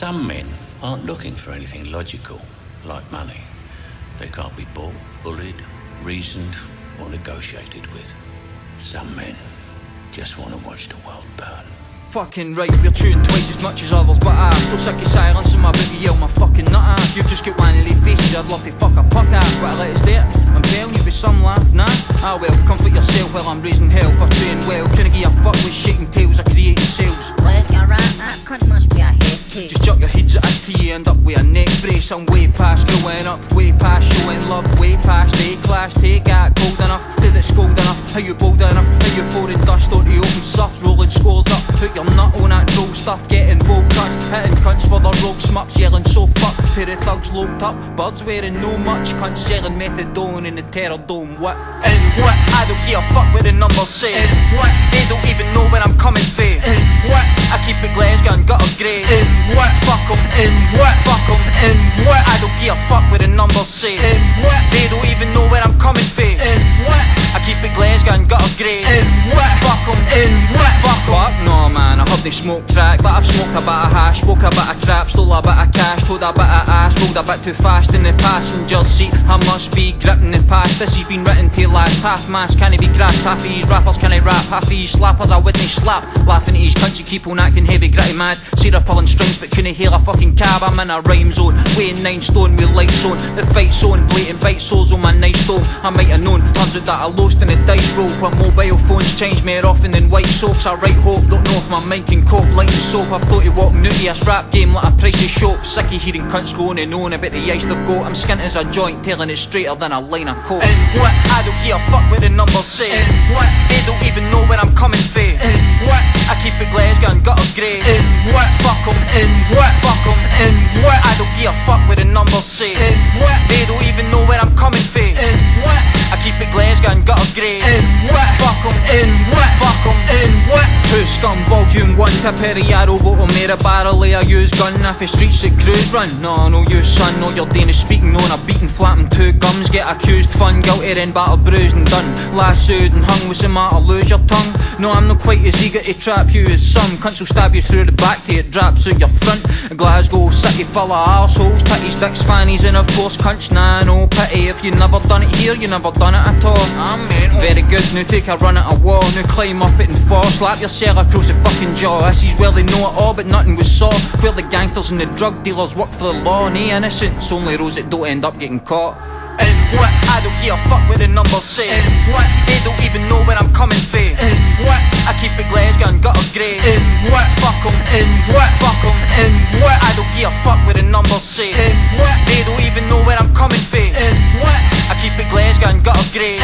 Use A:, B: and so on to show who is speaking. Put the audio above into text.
A: Some men aren't looking for anything logical, like money. They can't be bought, bullied, reasoned, or negotiated with. Some men just want to watch the world burn.
B: Fucking right, we're chewing twice as much as others, but I'm so sick of silence and my booty yell my fucking nut ass. You've just got one of these faces, I'd love to fuck a puck ass, but I let us there. I'm telling you with some laugh, nah. Ah well, comfort yourself while I'm raising hell, portraying well. Couldn't give a fuck with shaking tails or creating sales.
C: Well, you're right, that cunt must be a head case.
B: Just chuck your heads at us till you end up with a neck brace. I'm way past growing up, way past showing love, way past A-class. Take that cold enough, did it scold enough? How you bold enough? How you pouring dust onto open stuff, rolling scores up? Put your nut on that droll stuff, getting bold cuts, hitting cunts for the rogue smups, yelling so fuck to the thugs locked up. Birds wearing no much, cunts selling methadone in the terror dome. What? And what? I don't give a fuck what the numbers say. And what? They don't even know where I'm coming from. And what? I keep it Glasgow and gutter grey. And what? Fuck 'em. And what? Fuck 'em. And what? I don't give a fuck what the numbers say. And what? They don't even know where I'm coming from. And what? I keep it Glasgow and gutter grey. And what? Fuck 'em. And what? Fuck no man, I heard they smoke crack, but I've smoked a bit of hash, spoke a bit of crap, stole a bit of cash, told a bit of ass, rolled a bit too fast in the passenger seat. I must be gripping the past. This has been written to last. Half mask can't be grasped, half of these rappers can't rap, half of these slappers I wouldn't slap. Laughing at these cunts who keep on acting heavy gritty mad. See they're pulling strings but couldn't hear a fucking cab. I'm in a rhyme zone, weighing 9 stone with lights on. The fight's on, blatant bite soles on my nice dome. I might have known, turns out that I lost in a dice roll. When mobile phones change more often than white soaps. I write hope, don't know if my mind can cope. Lighting soap, I've thought of walking out of this rap game like a pricey soap. Sick of hearing cunts going and on about the ice they've got. I'm skint as a joint, telling it straighter than a line of coke. And what? I don't give a fuck what the numbers say. And what? They don't even know where I'm coming from. And what? I keep it Glasgow and gutter grey. And what? Fuck 'em. And what? Fuck 'em. And what? I don't give a fuck what the numbers say. And what? They don't even know where I'm coming from. And what? I keep it Glasgow and gutter grey. And what? Fuck 'em. And what? Fuck 'em. And what? Two Scum Volume 1 to Perriaro, but I made a barrel of a used gun. If the streets that cruise run, no you son, no your Danish speaking on a beating flapping 2 gums. Get accused, fun, guilty, then battered, bruised and done. Lassoed and hung, what's the matter, lose your tongue? No, I'm not quite as eager to trap you as some. Cunts will stab you through the back till it drops out your front. Glasgow city full of arseholes, titties, dicks, fannies and of course cunts. Nah, no pity, if you never done it here, you never done it at all. Very good, now take a run at a wall, now climb up it and fall. Slap yourself across the fucking jaw. This is where they know it all but nothing was saw. Where the gangsters and the drug dealers work for the law. And innocents, only those that don't end up getting caught. And what? I don't give a fuck what the numbers say. And what? They don't even know where I'm coming from. And what? I keep it Glasgow and gutter grey. And what? Fuck 'em. And what? Fuck 'em. And what? I don't give a fuck what the numbers say. And what? They don't even know where I'm coming from. And what? I keep it Glasgow and gutter grey.